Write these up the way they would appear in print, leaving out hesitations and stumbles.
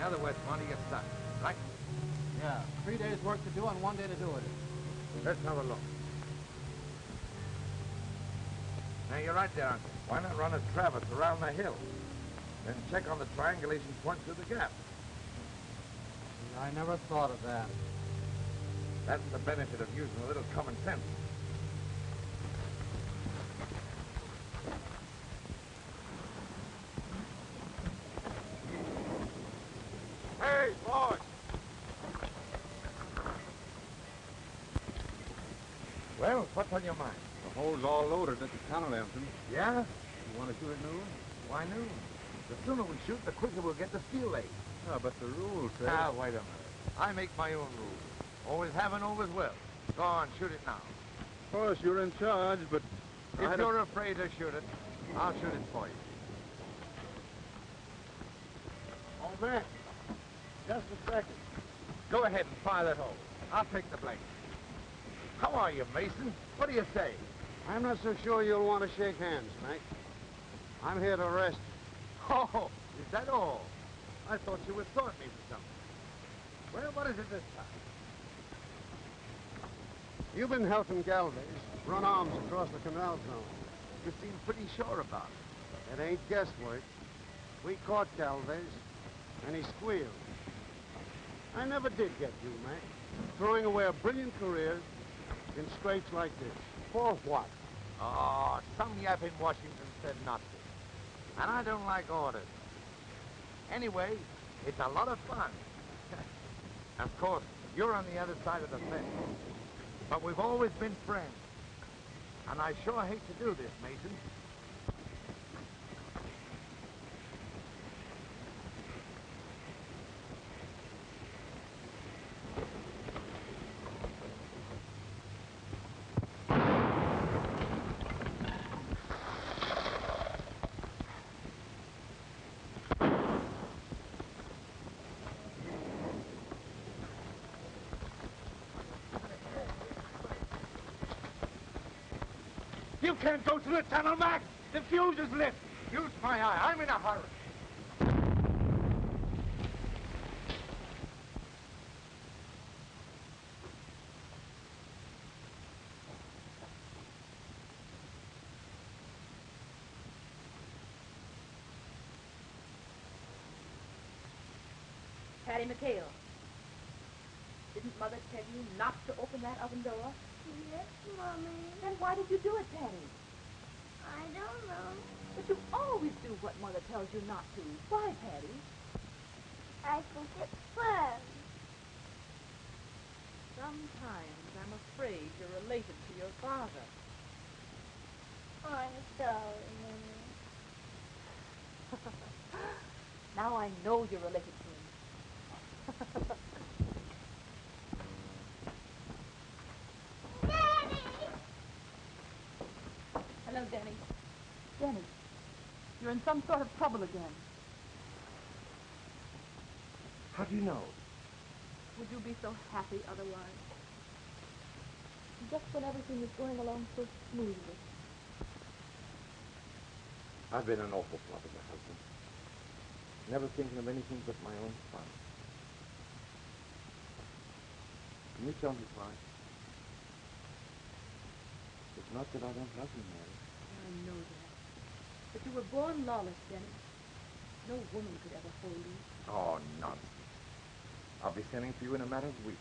other words, Monty, you're stuck, right? Yeah, 3 days' work to do and 1 day to do it. Let's have a look. Now, you're right there, Uncle. Why not run a traverse around the hill? Then check on the triangulation point through the gap. I never thought of that. That's the benefit of using a little common sense. Hey, boys! Well, what's on your mind? The hole's all loaded at the tunnel entrance. Yeah? You want to shoot at noon? Why noon? The sooner we shoot, the quicker we'll get the steel laid. Oh, but the rules say... Ah, wait a minute. I make my own rules. Always have and always will. Go on, shoot it now. Of course, you're in charge, but... If you're afraid to shoot it, I'll shoot it for you. Old man, just a second. Go ahead and fire that hole. I'll take the blame. How are you, Mason? What do you say? I'm not so sure you'll want to shake hands, Mac. I'm here to arrest you. Oh, is that all? I thought you were sorting me for something. Well, what is it this time? You've been helping Galvez run arms across the canal zone. You seem pretty sure about it. It ain't guesswork. We caught Galvez, and he squealed. I never did get you, Mac. Throwing away a brilliant career in scrapes like this. For what? Oh, some yap in Washington said not to. And I don't like orders. Anyway, it's a lot of fun. Of course, you're on the other side of the fence. But we've always been friends. And I sure hate to do this, Mason. You can't go through the tunnel, Mac. The fuse is lit. Use my eye. I'm in a hurry. Patty McHale, didn't Mother tell you not to open that oven door? Yes, Mommy. Then why did you do it, Patty? I don't know. But you always do what Mother tells you not to. Why, Patty? I think it's fun. Sometimes I'm afraid you're related to your father. I'm sorry, Mommy. Now I know you're related to him. Hello, Denny. Denny, you're in some sort of trouble again. How do you know? Would you be so happy otherwise? Just when everything is going along so smoothly. I've been an awful flop as a husband. Never thinking of anything but my own fun. Can you tell me why? It's not that I don't love you, Mary. I know that. But you were born lawless, Denny. No woman could ever hold you. Oh, nonsense. I'll be sending for you in a matter of weeks.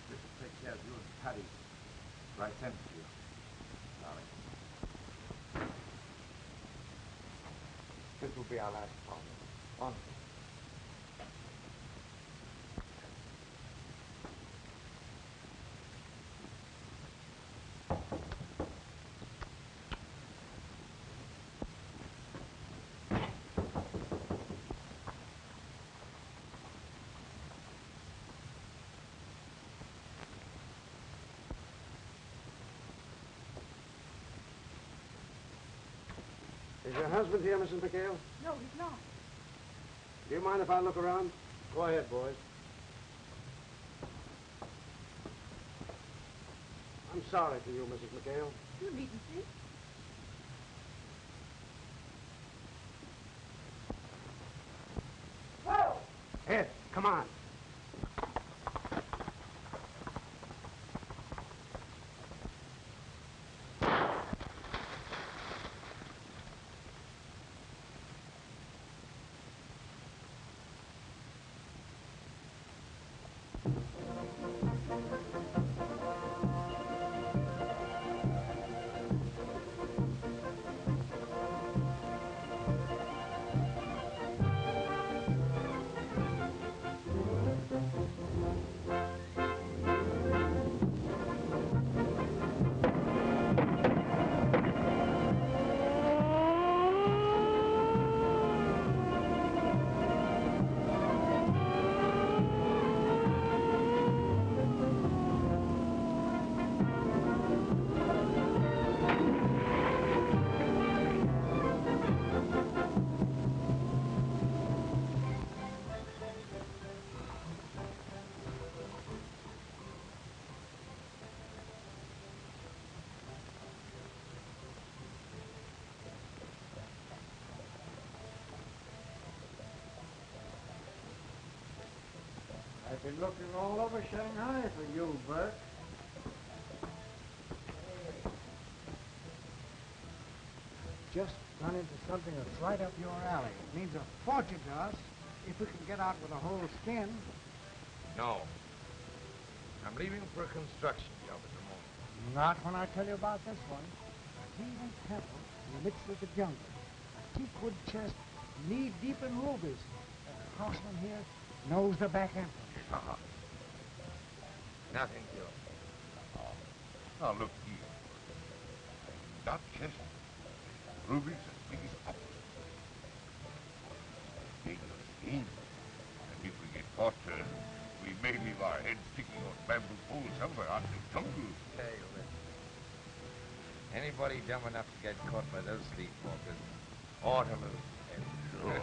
This will take care of you and Patty. Right sent for you, darling. This will be our last call. On. Is your husband here, Mrs. McHale? No, he's not. Do you mind if I look around? Go ahead, boys. I'm sorry for you, Mrs. McHale. You needn't be. Ed, come on. I've been looking all over Shanghai for you, Bert. Just run into something that's right up your alley. It means a fortune to us if we can get out with a whole skin. No. I'm leaving for a construction job at the moment. Not when I tell you about this one. A heathen temple in the midst of the jungle. A teakwood chest knee-deep in rubies. The craftsman here knows the back entrance. Nothing to it. Now look here. That chest, rubies as big as apples. Dangerous game. And if we get caught, we may leave our heads sticking on bamboo poles somewhere out in the jungle. Hey, listen. Anybody dumb enough to get caught by those sleepwalkers ought to move. Sure.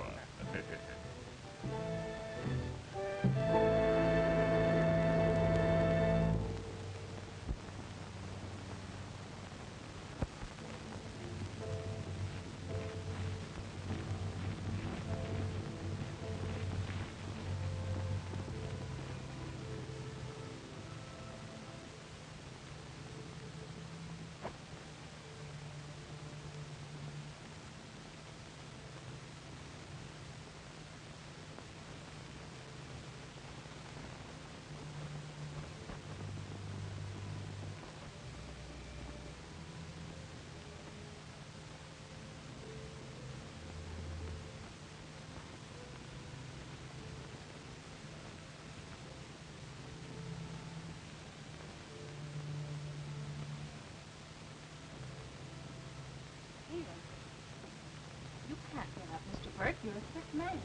You can't get up, Mr. Burt. You're a sick man.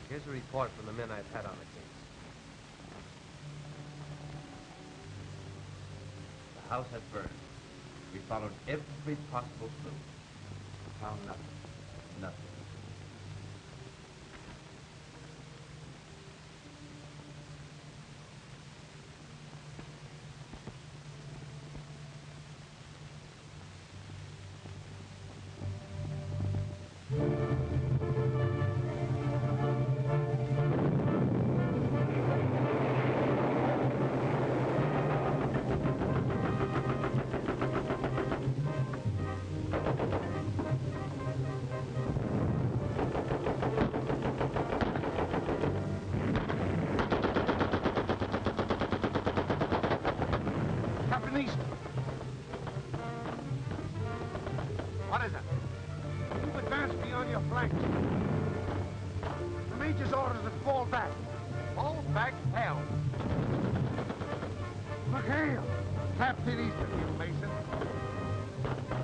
Here's a report from the men I've had on the case. The house has burned. We followed every possible clue. Found nothing. Nothing. What is it? You've advanced beyond your flanks. The Major's orders to fall back. Fall back, hell. McHale! Captain Easton, you Mason.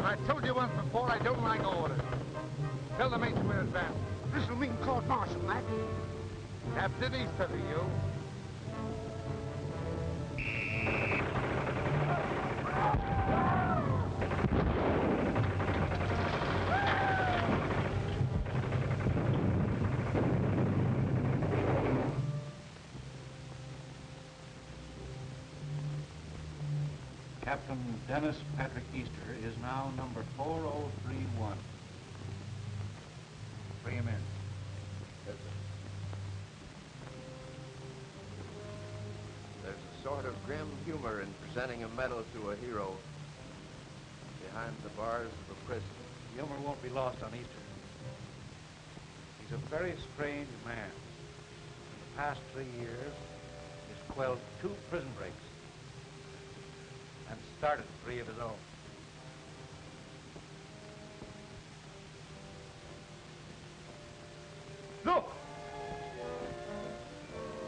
I told you once before, I don't like orders. Tell the mates we're advancing. This'll mean court-martial, Mac. Captain Easter to you. Captain Dennis Patrick Easter is now number 4031. Bring him in. Yes, sir. There's a sort of grim humor in presenting a medal to a hero behind the bars of a prison. Humor won't be lost on Easter. He's a very strange man. In the past 3 years, he's quelled 2 prison breaks and started 3 of his own. Look!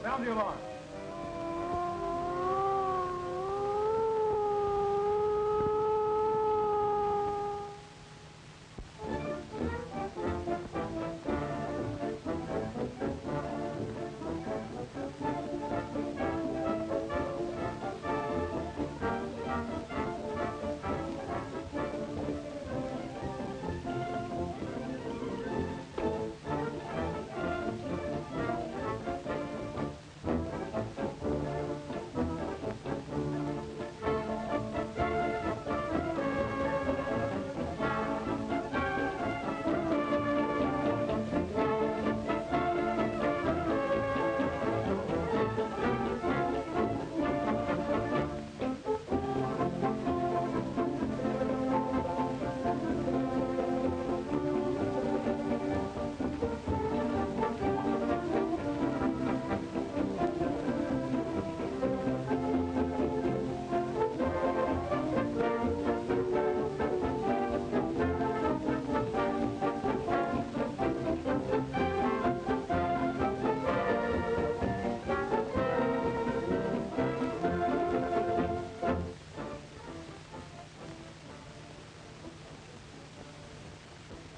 Sound the alarm.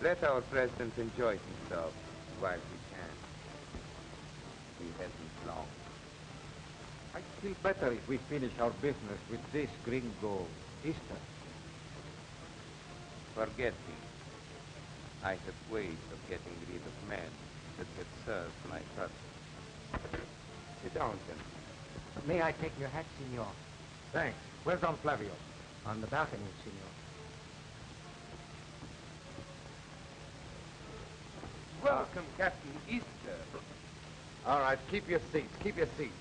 Let our president enjoy himself while he can. We haven't long. I'd feel better if we finish our business with this gringo Easter. Forget me. I have ways of getting rid of men that have served my purpose. Sit down, gentlemen. May I take your hat, Senor? Thanks. Where's Don Flavio? On the balcony, Senor. Welcome, Captain Easter. All right, keep your seats. Keep your seats.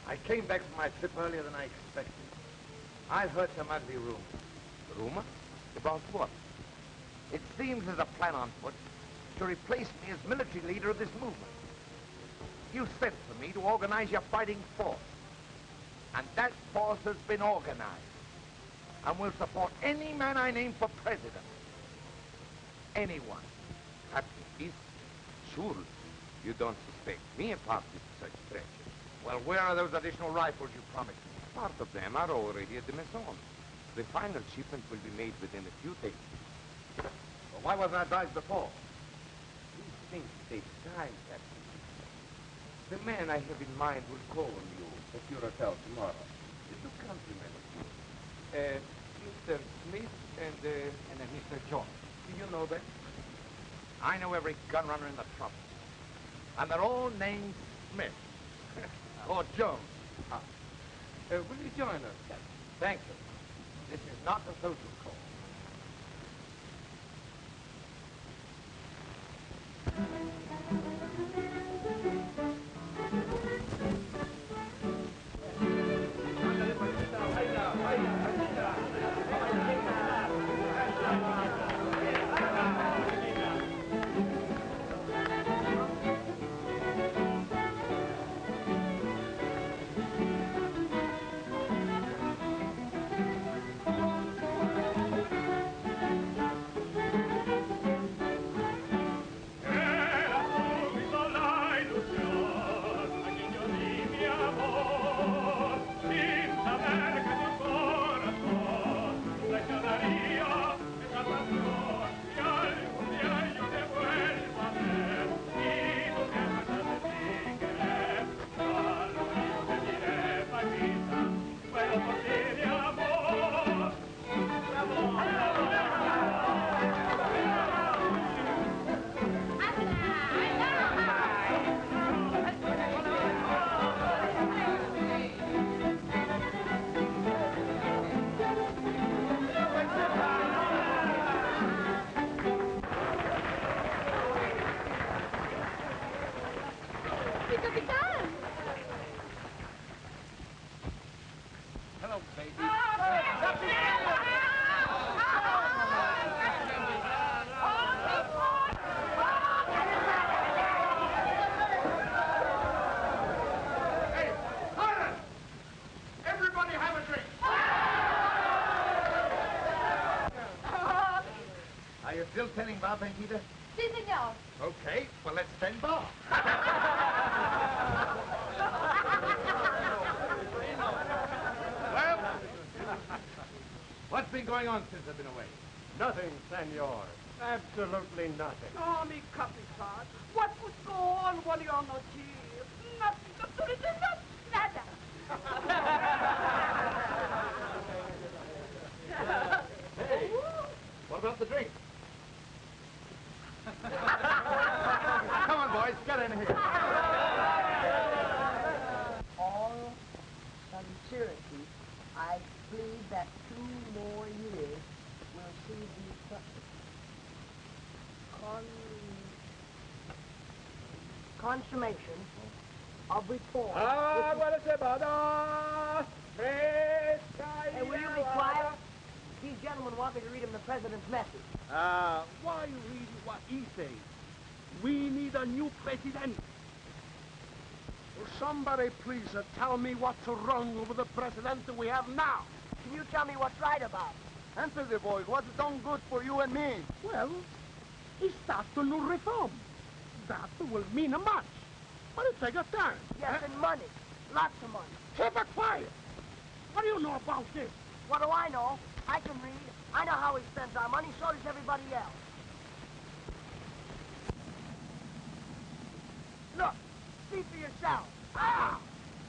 I came back from my trip earlier than I expected. I've heard some ugly rumors. Rumor? About what? It seems there's a plan on foot to replace me as military leader of this movement. You sent for me to organize your fighting force. And that force has been organized. And will support any man I name for president. Anyone. Captain Easter? Sure. You don't suspect me of party to such treachery. Well, where are those additional rifles you promised me? Part of them are already at the Maison. The final shipment will be made within a few days. Well, why wasn't I advised before? These things take time, Captain. The man I have in mind will call on you at your hotel tomorrow. The 2 countrymen of yours. Mr. Smith and Mr. George. do you know them? I know every gun runner in the tropics. And they're all named Smith. Or Jones. Will you join us, Captain? Thank you. This is not a social call. telling Bob and Peter? Si, senor. Okay, well, let's send Bob. Well, what's been going on since I've been away? Nothing, senor. Absolutely nothing. Oh, me capitan. What would go on while you're not here? Nothing. Absolutely nada. Hey, what about the drink? Come on, boys, get in here. All sincerity, I believe that 2 more years will see the consummation of reform. Hey, will you be quiet? These gentlemen want me to read him the president's message. Why you read what he says? We need a new president. Will somebody please tell me what's wrong with the president that we have now? Can you tell me what's right about it? Answer the boy. What's done good for you and me? Well, he starts a new reform. That will mean a much. But it take a time. Yes, and money. Lots of money. Keep it quiet. What do you know about this? What do I know? I can read. I know how he spends our money, so does everybody else. Look, see for yourself. Ah!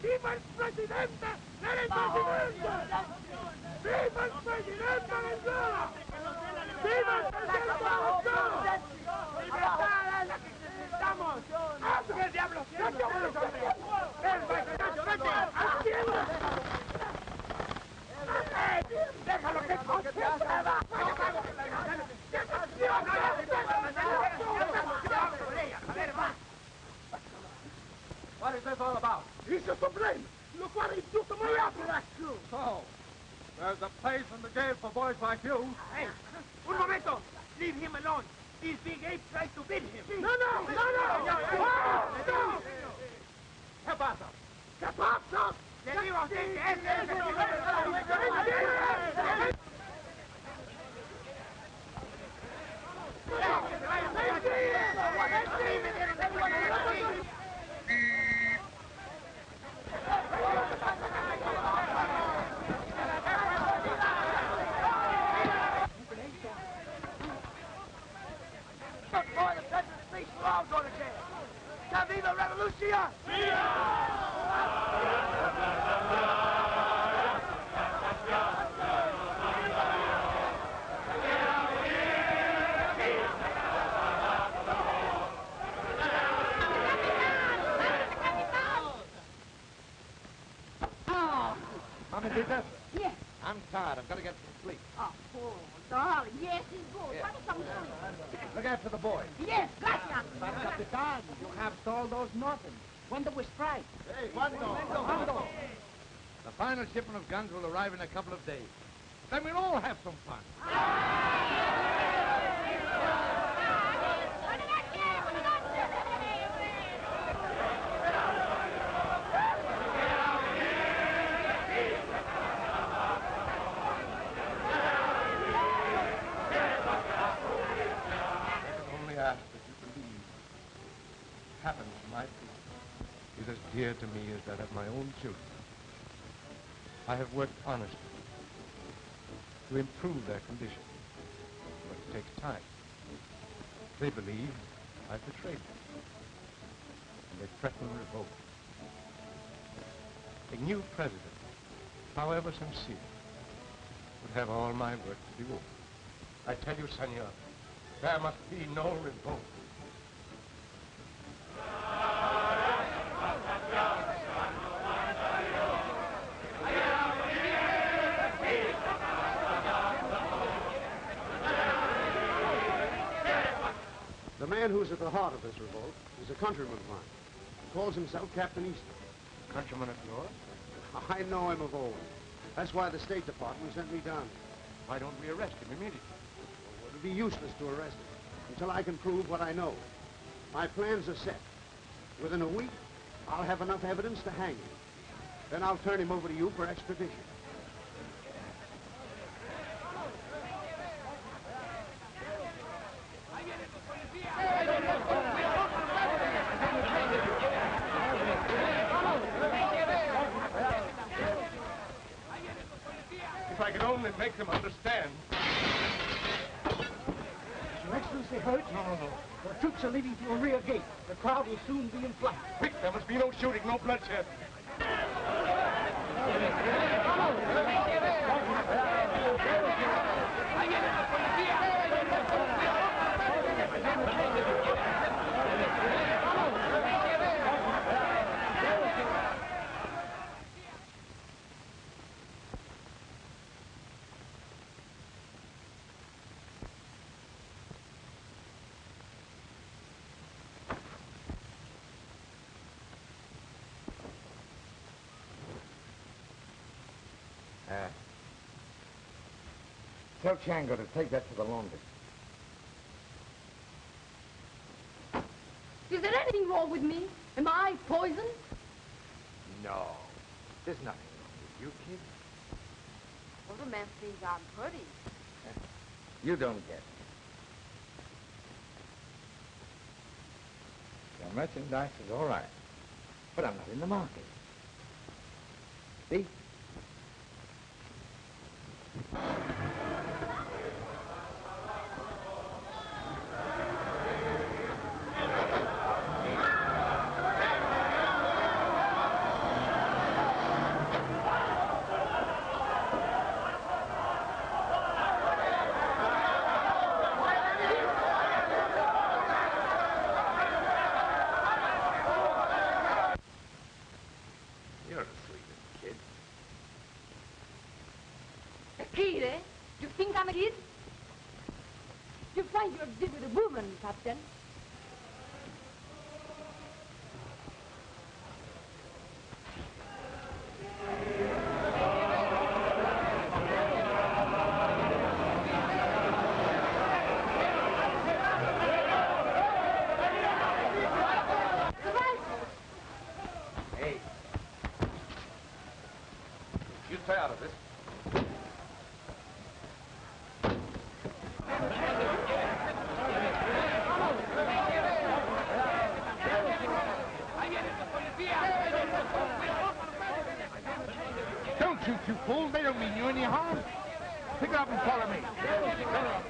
¡Viva el presidente! ¡El presidente! ¡Viva el presidente Venezuela! ¡Viva el presidente Venezuela! ¡Libertad es la que necesitamos! ¿Qué diablos? ¡Vete, hombre! ¡Vete! ¡Atiende! ¡Déjalo que proceda! What is this all about? He's to blame. Look what he's doing to my apple. That's true. So, there's a place in the jail for boys like you. Hey, un momento. Leave him alone. These big apes tried to beat him. No! ¿Qué pasa? ¿Qué pasa? Le digo a usted que Before the president's speech, we'll all go to jail. Que viva Revolution! Mama, did that? Yes. I'm tired. I've got to get some sleep. Oh, poor darling. Yes, he's good. Yeah. Try to some sleep. Look after the boys. Yes, gracias. But, Capitan, you have stalled those nothing. When do we strike? Hey, Wando! The final shipment of guns will arrive in a couple of days. Then we'll all have some fun. Ask that you believe happens to my people is as dear to me as that of my own children. I have worked honestly to improve their condition, but it takes time. They believe I've betrayed them, and they threaten revolt. A new president, however sincere, would have all my work to do over. I tell you, senor, there must be no revolt. The man who's at the heart of this revolt is a countryman of mine. He calls himself Captain Easton. Countryman of yours? I know him of old. That's why the State Department sent me down here. Why don't we arrest him immediately? It would be useless to arrest him until I can prove what I know. My plans are set. Within a week, I'll have enough evidence to hang him. Then I'll turn him over to you for extradition. If I could only make them understand. Is Your Excellency hurt? No. The troops are leaving through a rear gate. The crowd will soon be in flight. Quick, there must be no shooting, no bloodshed. Tell Chango to take that to the laundry. Is there anything wrong with me? Am I poisoned? No. There's nothing wrong with you, kid. Well, the man thinks I'm pretty. You don't get it. Your merchandise is all right, but I'm not in the market. See? You're the sweetest kid. A kid, eh? You think I'm a kid? You find you're dead with a woman, Captain. Hey. You stay out of this. Don't shoot, you fool. They don't mean you any harm. Pick it up and follow me. Hey, wait a minute.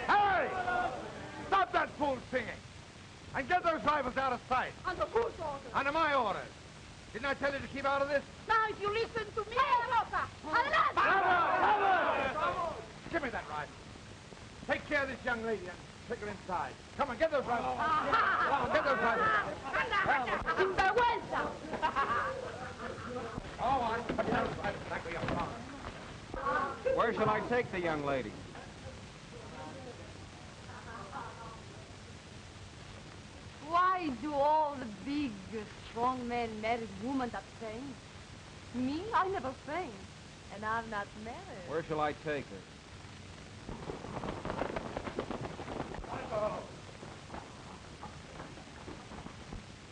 Hey! Stop that fool singing. And get those rifles out of sight. Under whose orders? Under my orders. Didn't I tell you to keep out of this? Now, if you listen to me... Give me that rifle. Take care of this young lady and take her inside. Come on, get those rifles. Come on, get those rifles. Sinvergüenza! All right. Put those rifles back where you found. Where shall I take the young lady? Why do all the big, strong men marry women that faint? Me, I never faint. And I'm not married. Where shall I take her?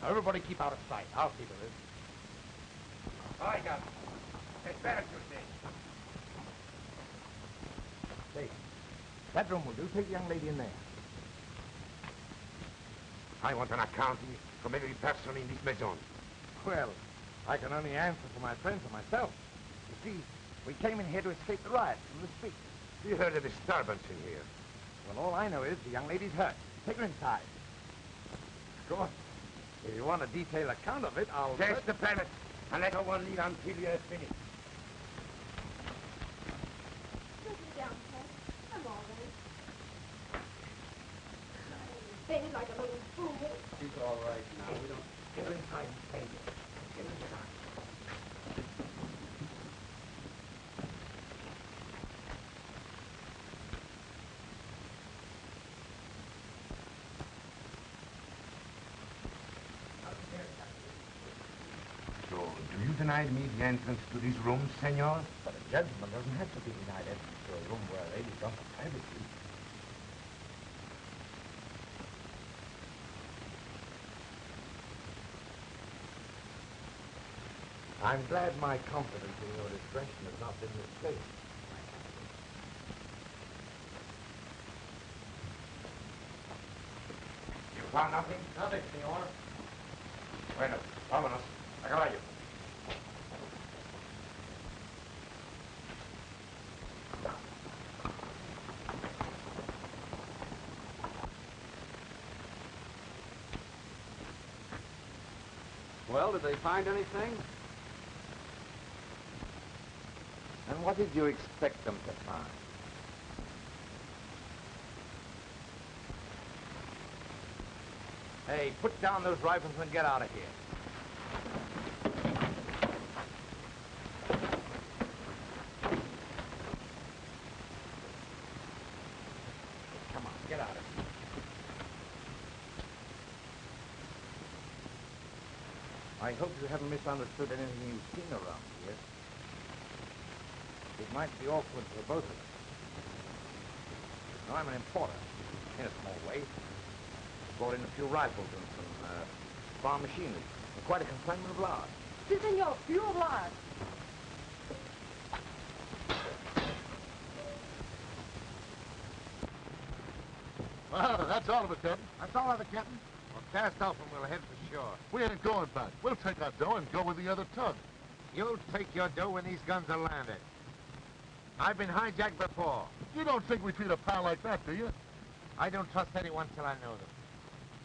Now, everybody keep out of sight. I'll keep her in. I got it. It's better to say. Say, that room will do. Take the young lady in there. I want an accounting from every person in this maison. Well, I can only answer for my friends and myself. You see, we came in here to escape the riot from the street. We heard a disturbance in here. Well, all I know is the young lady's hurt. Take her inside. Of course, if you want a detailed account of it, I'll... Test the planet, and let no one leave until you have finished. Put me down, Ted. I'm all right. Behaving like a little fool. She's all right now. We don't... Get her inside and stay there. Get her inside. denied me the entrance to these rooms, senor? But a gentleman doesn't have to be denied entrance to a room where a lady drunk privately. I'm glad my confidence in your discretion has not been misplaced. You found nothing? Nothing, senor. Bueno, vámonos. A caballo. Well, did they find anything? And what did you expect them to find? Hey, put down those rifles and get out of here. Come on, get out of here. I hope you haven't misunderstood anything you've seen around here. It might be awkward for both of us. Now, I'm an importer, in a small way. Brought in a few rifles and some farm machinery, and quite a consignment of large. Si, senor, few of large. Well, that's all of it, Captain. That's all of it, Captain. Well, cast off and we'll head for shore. We ain't going back. We'll take our dough and go with the other tug. You'll take your dough when these guns are landed. I've been hijacked before. You don't think we treat a pal like that, do you? I don't trust anyone till I know them.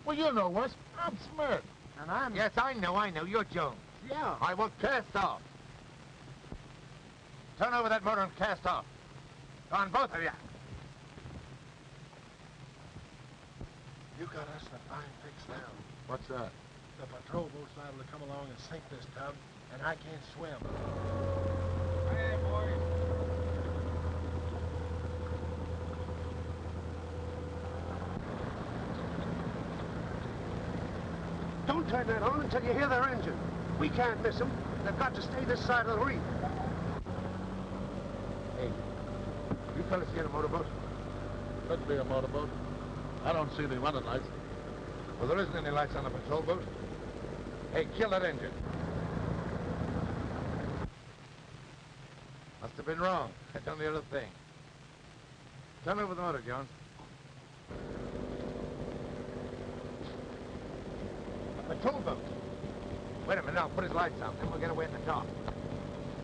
Well, you know us. I'm Smith. And I'm... Yes, I know. You're Jones. Yeah. I will cast off. Turn over that motor and cast off. Go on, both of you. You got us in a fine fix now. What's that? The patrol boat's liable to come along and sink this tub, and I can't swim. Hey, boys. Don't turn that on until you hear their engine. We can't miss them. They've got to stay this side of the reef. Hey, you fellas see a motorboat? Could be a motorboat. I don't see any running lights. Well, there isn't any lights on the patrol boat. Hey, kill that engine. Must have been wrong. I done the other thing. Turn over the motor, Jones. The patrol boat. Wait a minute, I'll put his lights on, then we'll get away in the dark.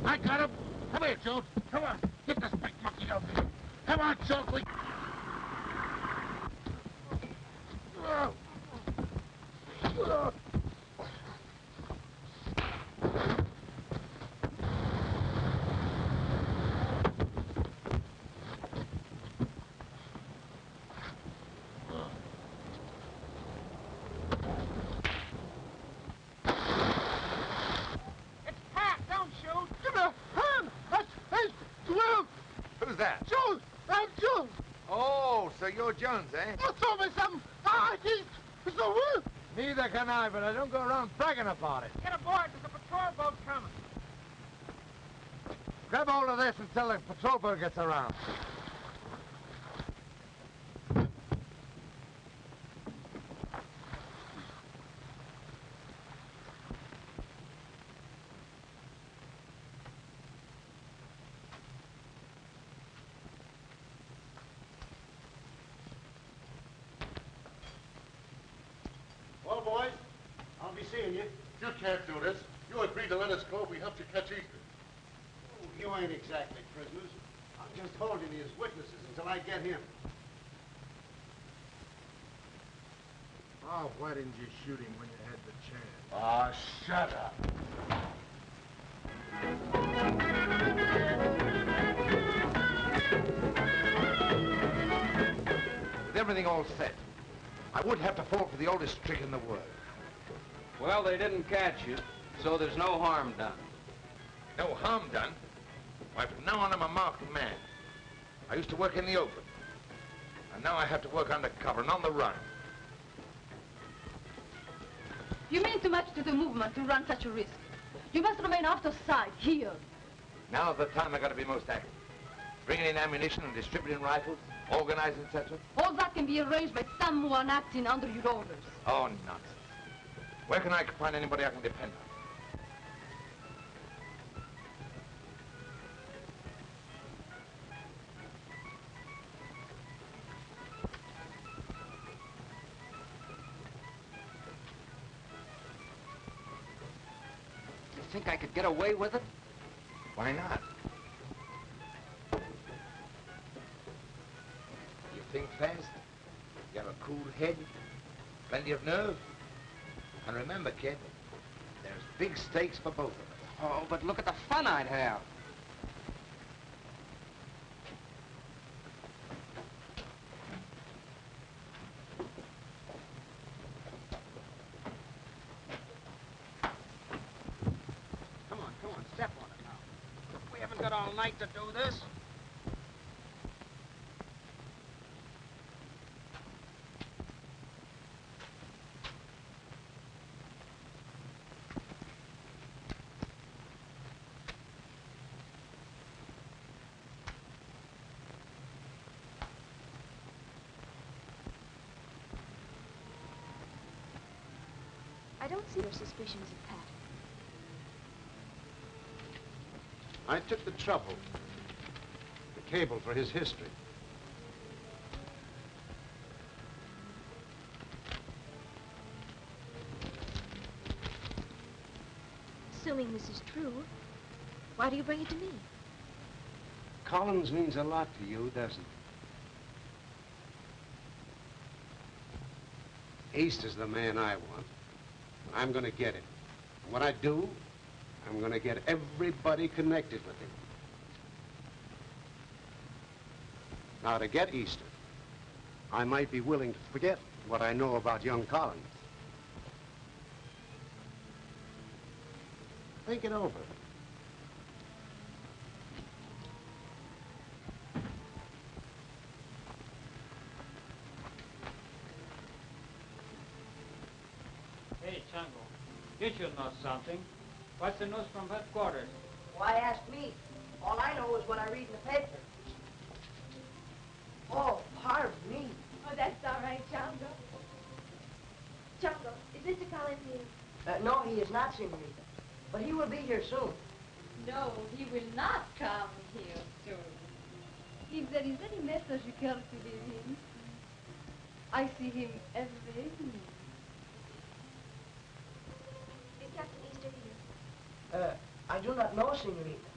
I got him. Come here, Jones. Come on. Get this big monkey out here. Come on, Jones. Who's that? Jones! I'm Jones! Oh, so you're Jones, eh? You told me something! It's the worst! Neither can I, but I don't go around bragging about it. Get aboard, there's a patrol boat coming. Grab hold of this until the patrol boat gets around. Well, boys, I'll be seeing you. You can't do this. You agreed to let us go if we helped you catch Easton. Oh, you ain't exactly prisoners. I'm just holding you as witnesses until I get him. Oh, why didn't you shoot him when you had the chance? Oh, shut up. With everything all set, I would have to fall for the oldest trick in the world. Well, they didn't catch you, so there's no harm done. No harm done? Why, from now on, I'm a marked man. I used to work in the open. And now I have to work undercover and on the run. You mean too much to the movement to run such a risk. You must remain out of sight here. Now's the time I gotta be most active. Bringing in ammunition and distributing rifles, organizing, etc. All that can be arranged by someone acting under your orders. Oh, nonsense. Where can I find anybody I can depend on? You think I could get away with it? Why not? You think fast, you have a cool head, plenty of nerve. And remember, kid, there's big stakes for both of us. Oh, but look at the fun I'd have. Come on, step on it now. We haven't got all night to do this. I don't see your suspicions of Pat. I took the trouble. The cable for his history. Assuming this is true, why do you bring it to me? Collins means a lot to you, doesn't he? East is the man I want. I'm gonna get him. And when I do, I'm gonna get everybody connected with him. Now, to get Easter, I might be willing to forget what I know about young Collins. Think it over. Hey, Chango, you should know something. What's the news from headquarters? Why ask me? All I know is what I read in the paper. Oh, pardon me. Oh, that's all right, Chango. Chango, is Mr. Collins here? No, he is not, Senorita. But he will be here soon. No, he will not come here soon. If there is any message you care to leave him, I see him every evening. Is Captain Easter here? I do not know, Senorita.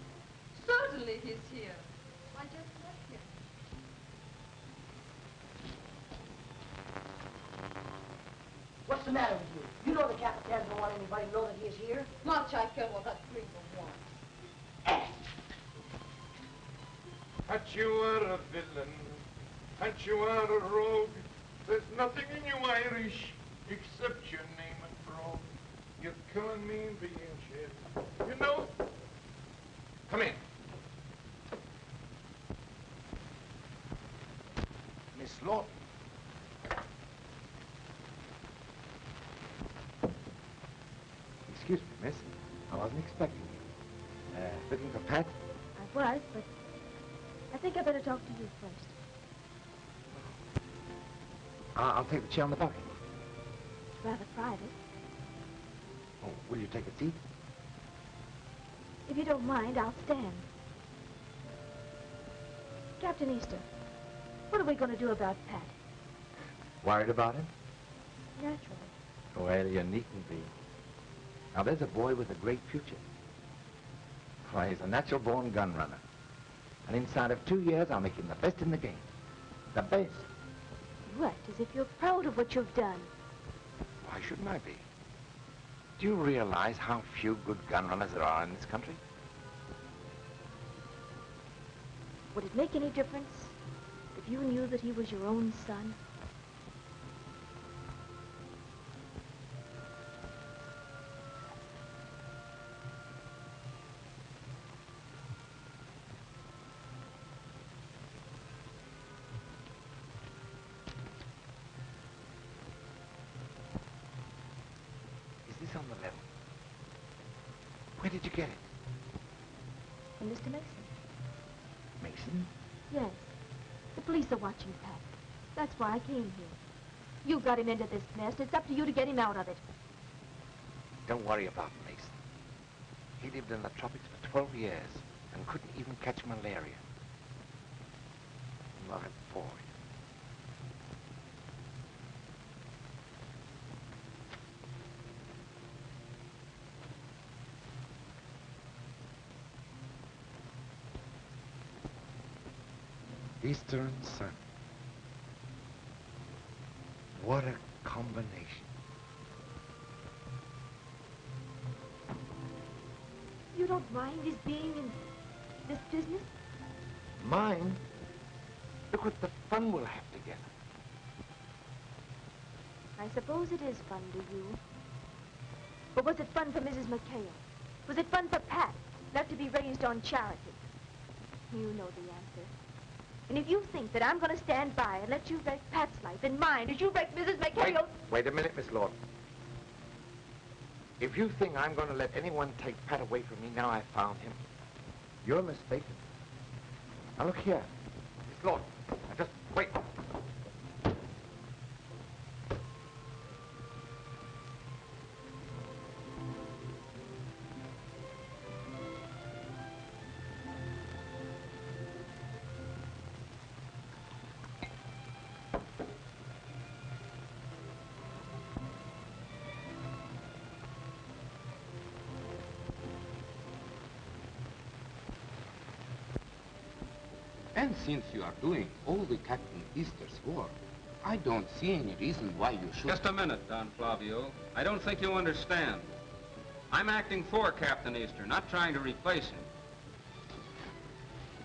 Certainly he's here. I just met him. What's the matter with you? You know the captain doesn't want anybody to know that he is here. Much I care what that gringo wants. That you are a villain, that you are a rogue. There's nothing in you Irish except your name and brogue. You're killing me being shit. You know? Come in. Miss Lawton. Excuse me, miss. I wasn't expecting you. Looking for Pat? I was, but I think I better talk to you first. I'll take the chair on the bucket. It's rather private. Oh, will you take a seat? If you don't mind, I'll stand. Captain Easter, what are we going to do about Pat? Worried about him? Naturally. Well, you needn't be. Now, there's a boy with a great future. Why, he's a natural-born gun runner. And inside of 2 years, I'll make him the best in the game. The best. What? As if you're proud of what you've done. Why shouldn't I be? Do you realize how few good gun runners there are in this country? Would it make any difference if you knew that he was your own son? Is this on the level? Where did you get it? From Mr. Mason. Mason? Yes. The police are watching Pat. That's why I came here. You got him into this mess. It's up to you to get him out of it. Don't worry about Mason. He lived in the tropics for 12 years and couldn't even catch malaria. My boy. Eastern sun. What a combination. You don't mind his being in this business? Mine? Look what the fun we'll have together. I suppose it is fun to you. But was it fun for Mrs. McHale? Was it fun for Pat, not to be raised on charity? You know the answer. And if you think that I'm going to stand by and let you wreck Pat's life and mine as you wreck Mrs. McHale... Wait a minute, Miss Lord. If you think I'm going to let anyone take Pat away from me now I've found him, you're mistaken. Now look here. Miss Lord, now just wait. And since you are doing all the Captain Easter's work, I don't see any reason why you should... Just a minute, Don Flavio. I don't think you understand. I'm acting for Captain Easter, not trying to replace him.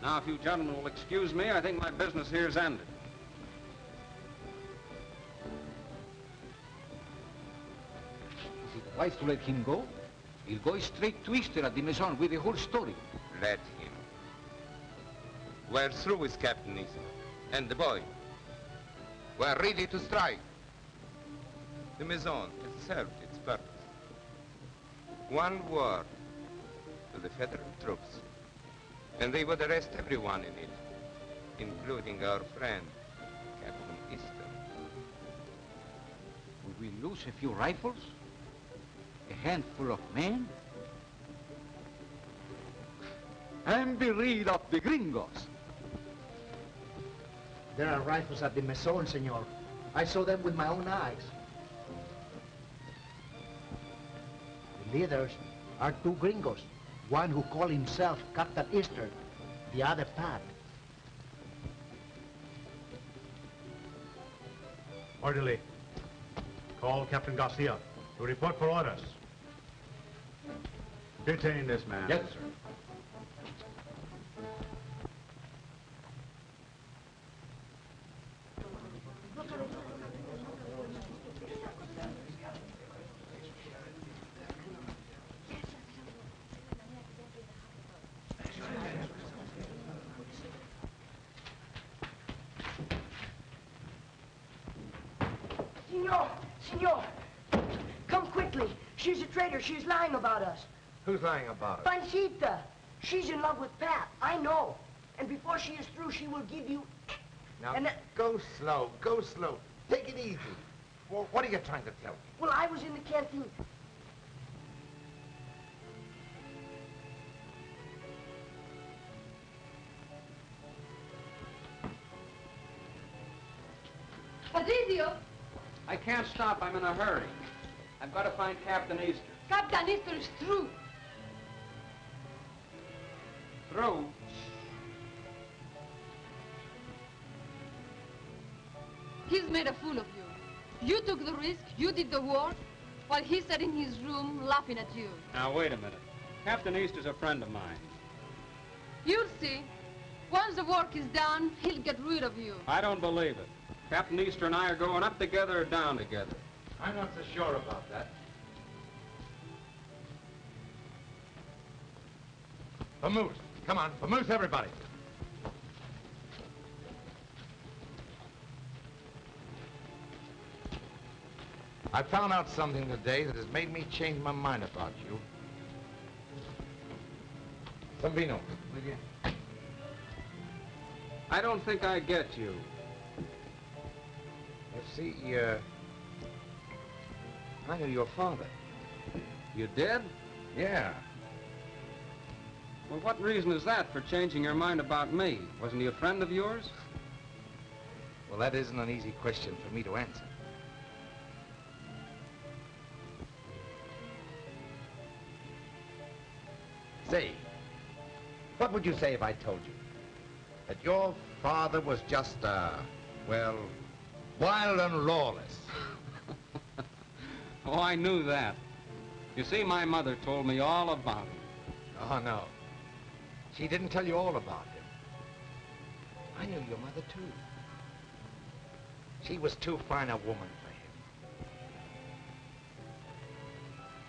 Now, if you gentlemen will excuse me, I think my business here is ended. Is it wise to let him go? He'll go straight to Easter at the Maison with the whole story. Let him. We're through with Captain Easter and the boy. We're ready to strike. The Maison has served its purpose. One word to the federal troops, and they would arrest everyone in it, including our friend, Captain Easter. Will we lose a few rifles? A handful of men? And be rid of the gringos. There are rifles at the Maison, senor. I saw them with my own eyes. The leaders are two gringos. One who call himself Captain Easter, the other Pat. Orderly, call Captain Garcia to report for orders. Detain this man. Yes, sir. Senor, come quickly. She's a traitor. She's lying about us. Who's lying about it? Panchita. She's in love with Pat. I know. And before she is through, she will give you... Now, go slow, go slow. Take it easy. Well, what are you trying to tell me? Well, I was in the canteen. Patrizio! I can't stop. I'm in a hurry. I've got to find Captain Easter. Captain Easter is through. Through? He's made a fool of you. You took the risk, you did the work, while he sat in his room laughing at you. Now, wait a minute. Captain Easter's a friend of mine. You'll see. Once the work is done, he'll get rid of you. I don't believe it. Captain Easter and I are going up together or down together. I'm not so sure about that. Vamoose. Come on, vamoose everybody. I found out something today that has made me change my mind about you. Some vino. Muy bien. I don't think I get you. See, I knew your father. You did? Yeah. Well, what reason is that for changing your mind about me? Wasn't he a friend of yours? Well, that isn't an easy question for me to answer. Say, what would you say if I told you that your father was just, well, wild and lawless? Oh, I knew that. You see, my mother told me all about him. Oh, no. She didn't tell you all about him. I knew your mother, too. She was too fine a woman for him.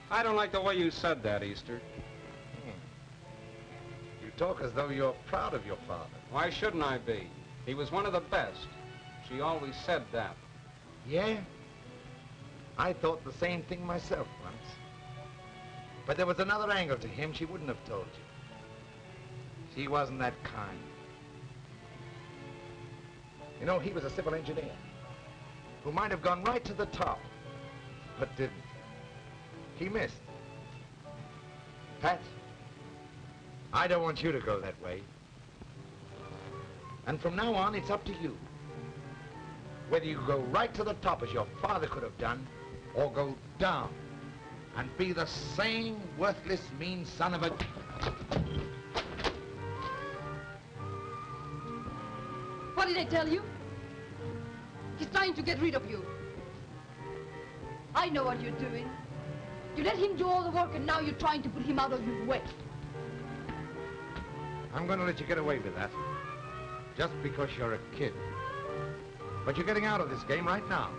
I don't like the way you said that, Easter. You talk as though you're proud of your father. Why shouldn't I be? He was one of the best. She always said that. Yeah? I thought the same thing myself once. But there was another angle to him she wouldn't have told you. She wasn't that kind. You know, he was a civil engineer who might have gone right to the top, but didn't. He missed. Pat, I don't want you to go that way. And from now on, it's up to you. Whether you go right to the top as your father could have done, or go down and be the same worthless, mean son of a... What did I tell you? He's trying to get rid of you. I know what you're doing. You let him do all the work, and now you're trying to put him out of your way. I'm going to let you get away with that, just because you're a kid. But you're getting out of this game right now.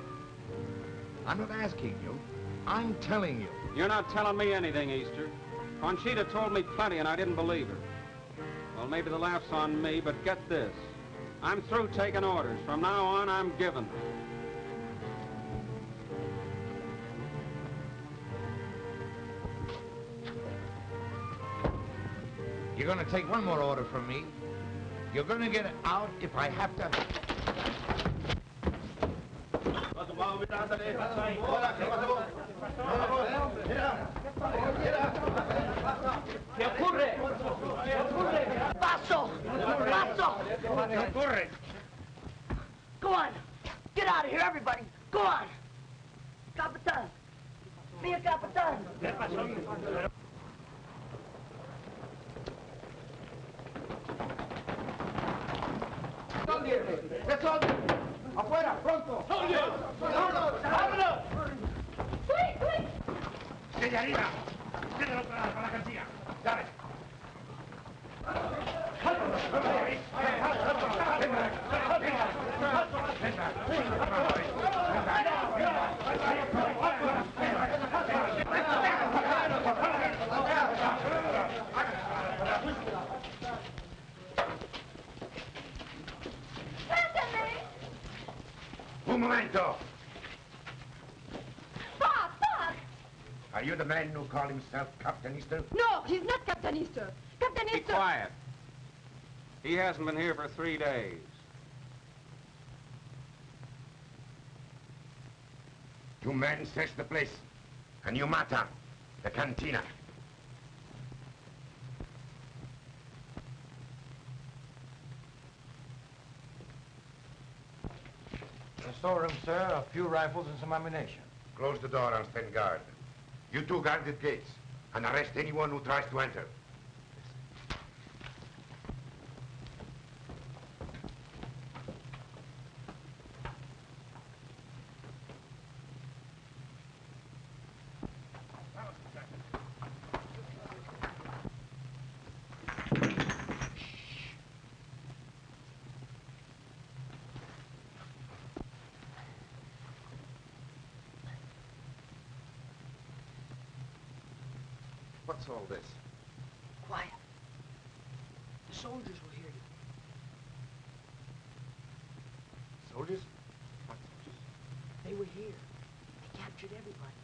I'm not asking you. I'm telling you. You're not telling me anything, Easter. Conchita told me plenty, and I didn't believe her. Well, maybe the laugh's on me, but get this. I'm through taking orders. From now on, I'm giving. You're going to take one more order from me. You're going to get out if I have to... ¿Qué ocurre? ¿Qué ocurre? Paso! Paso! ¿Qué ocurre? Go on! Get out of here, everybody! Go on! Capitán! Mia Capitán! ¿Qué pasó? ¡Desorden! ¡Afuera, pronto! ¡Vámonos! ¡Quick, quick! ¡Señorita! ¡Quédalo para la cantina! ¡Dale! Un momento! Bob! Bob! Are you the man who called himself Captain Easter? No, he's not Captain Easter. Captain Be Easter... quiet. He hasn't been here for 3 days. You men search the place, and you mata the cantina. The storeroom, sir, a few rifles and some ammunition. Close the door and stand guard. You two guard the gates, and arrest anyone who tries to enter. What's all this? Quiet. The soldiers will hear you. Soldiers? What soldiers? They were here. They captured everybody.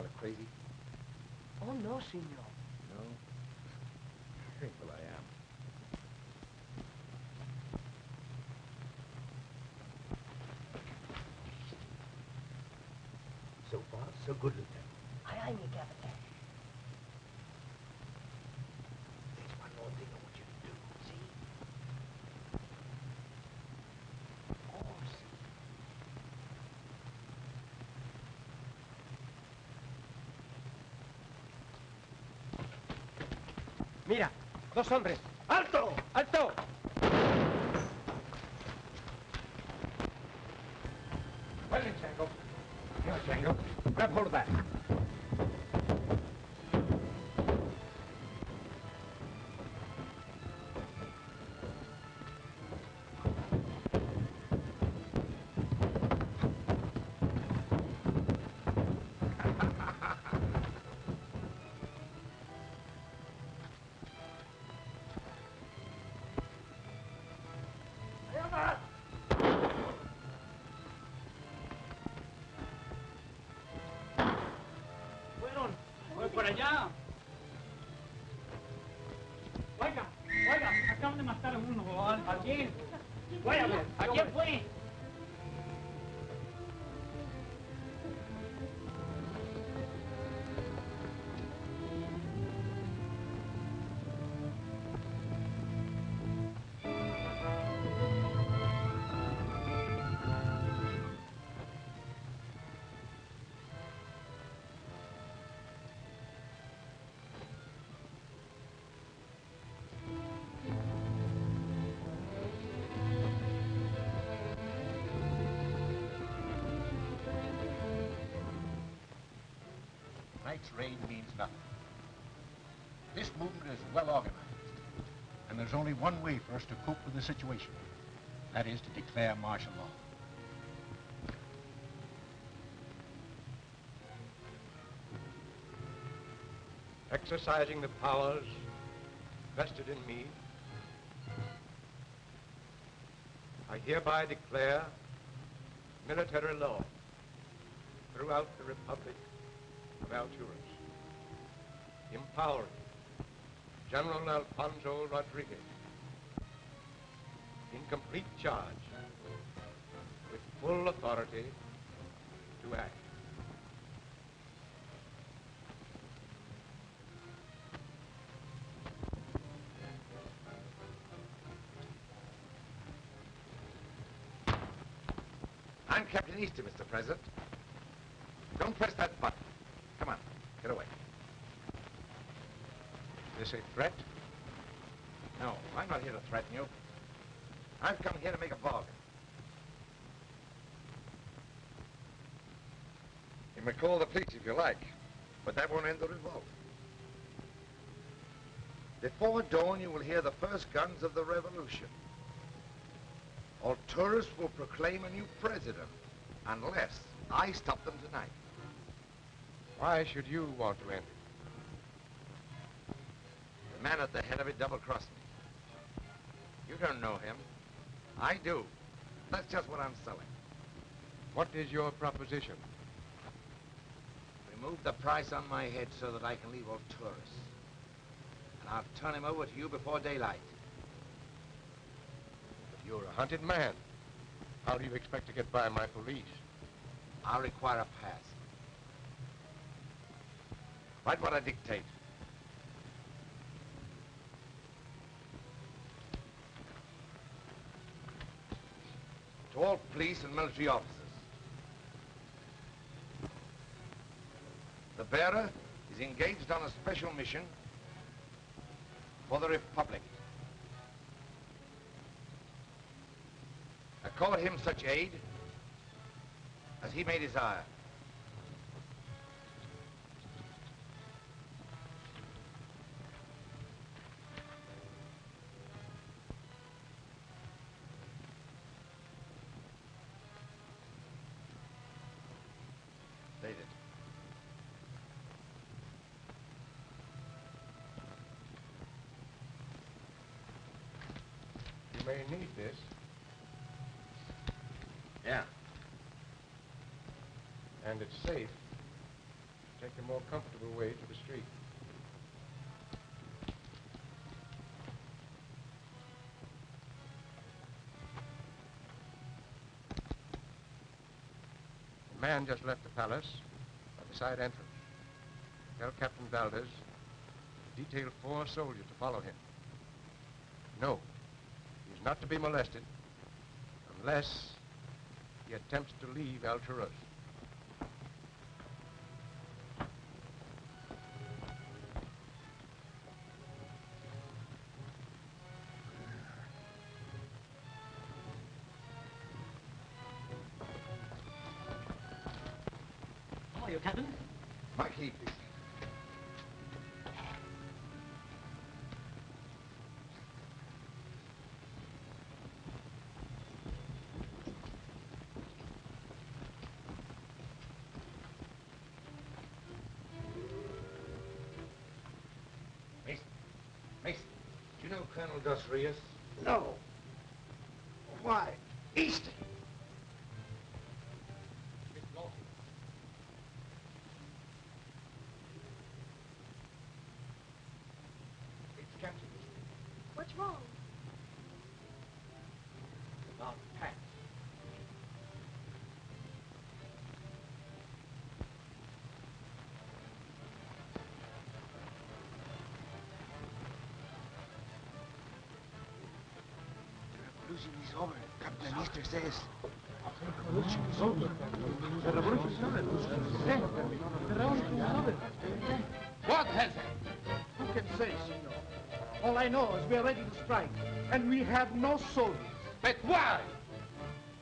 kind of crazy? Oh, no, senor. No? Well, I am. So far, so good, Lieutenant. Aye, aye, mi Capitan. There's one more thing I want you to do, see? Oh, see. Mira, dos hombres. ¡Alto! ¡Alto! Well, Django. Here, Django. Grab hold of that. Voy por allá. Oiga, acaban de matar a uno. ¿A quién? ¿A quién fue? Tonight's raid means nothing. This movement is well organized, and there's only one way for us to cope with the situation. That is to declare martial law. Exercising the powers vested in me, I hereby declare military law throughout the Republic of Alturas, empowering General Alfonso Rodriguez in complete charge with full authority to act. I'm Captain Easter, Mr. President. Don't press that button. Come on, get away. Is this a threat? No, I'm not here to threaten you. I've come here to make a bargain. You may call the police if you like, but that won't end the revolt. Before dawn, you will hear the first guns of the revolution. All tourists will proclaim a new president, unless I stop them tonight. Why should you want to end it? The man at the head of it double-crossed me. You don't know him. I do. That's just what I'm selling. What is your proposition? Remove the price on my head so that I can leave all tourists. And I'll turn him over to you before daylight. But you're a hunted man. How do you expect to get by my police? I'll require a pass. Write what I dictate. To all police and military officers. The bearer is engaged on a special mission for the Republic. Accord him such aid as he may desire. Dated. You may need this. Yeah. And it's safe take a more comfortable way to the street. The man just left the palace by the side entrance. Tell Captain Valdez to detail 4 soldiers to follow him. No, he's not to be molested unless he attempts to leave Alturas. How are you, Captain? My key, please. Mason, do you know Colonel Dos Rios? No. Why? Easton. Miss Lawton. It's Captain Easton. What's wrong? About Pat. The revolution is over, Captain Easter says. What has it? Who can say, senor? All I know is we are ready to strike, and we have no soldiers. But why?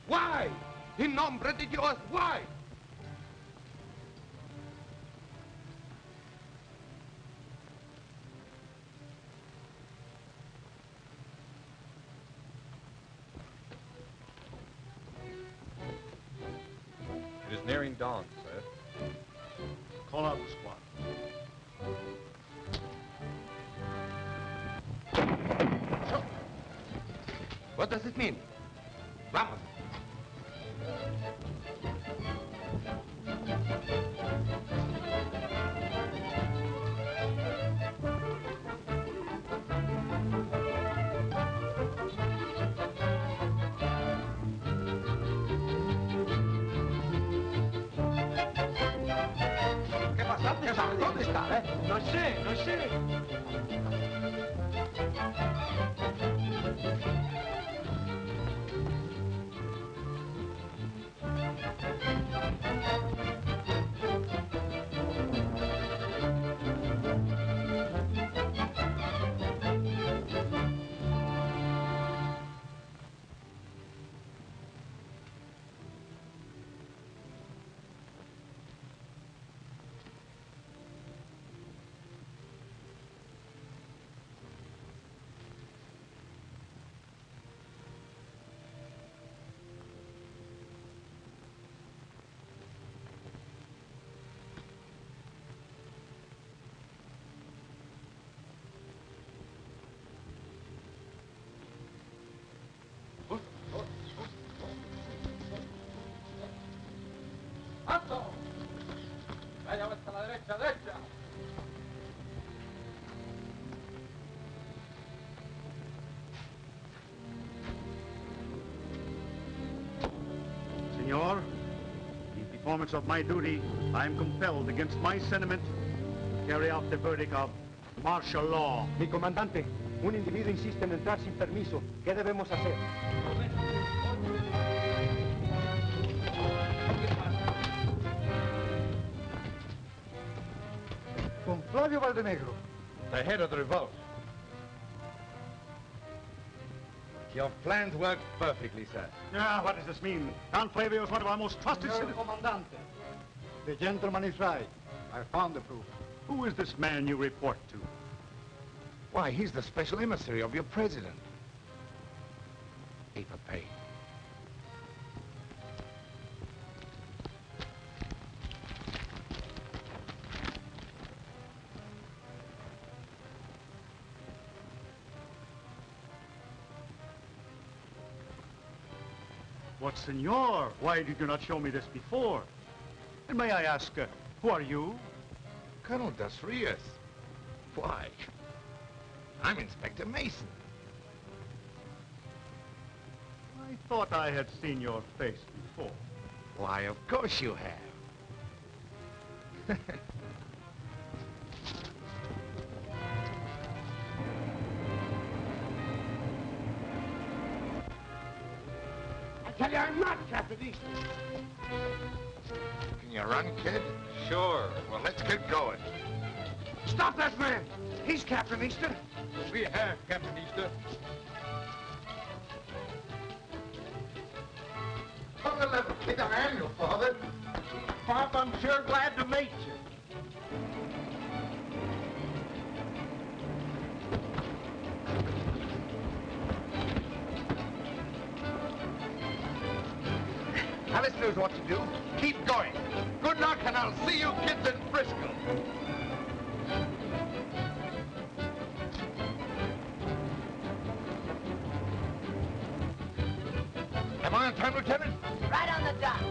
Why? In nombre de Dios, why? It is nearing dawn, sir. Call out the squad. What does it mean? Vamos. ¿Qué pasa? ¿Dónde está? No sé, no sé. ¡Alto! Vaya vuelta a la derecha, derecha. Senor, in performance of my duty, I am compelled against my sentiment to carry out the verdict of martial law. Mi comandante, un individuo insiste en entrar sin permiso. ¿Qué debemos hacer? Don Flavio Valdenegro. The head of the revolt. Your plans work perfectly, sir. Ah, what does this mean? Don Flavio is one of our most trusted citizens. Comandante. The gentleman is right. I found the proof. Who is this man you report to? Why, he's the special emissary of your president. Paper pay. What, senor? Why did you not show me this before? And may I ask, who are you? Colonel Dos Rios. Why, I'm Inspector Mason. I thought I had seen your face before. Why, of course you have. I tell you, I'm not Captain Easton. Can you run, kid? Sure. Well, let's get going. Stop that man! He's Captain Easter. We have, Captain Easter. Come on, little kid, I am your father. Pop, I'm sure glad to meet you. Alice knows what to do. Keep going. Good luck, and I'll see you kids in Frisco. Am I on time, Lieutenant? Right on the dot.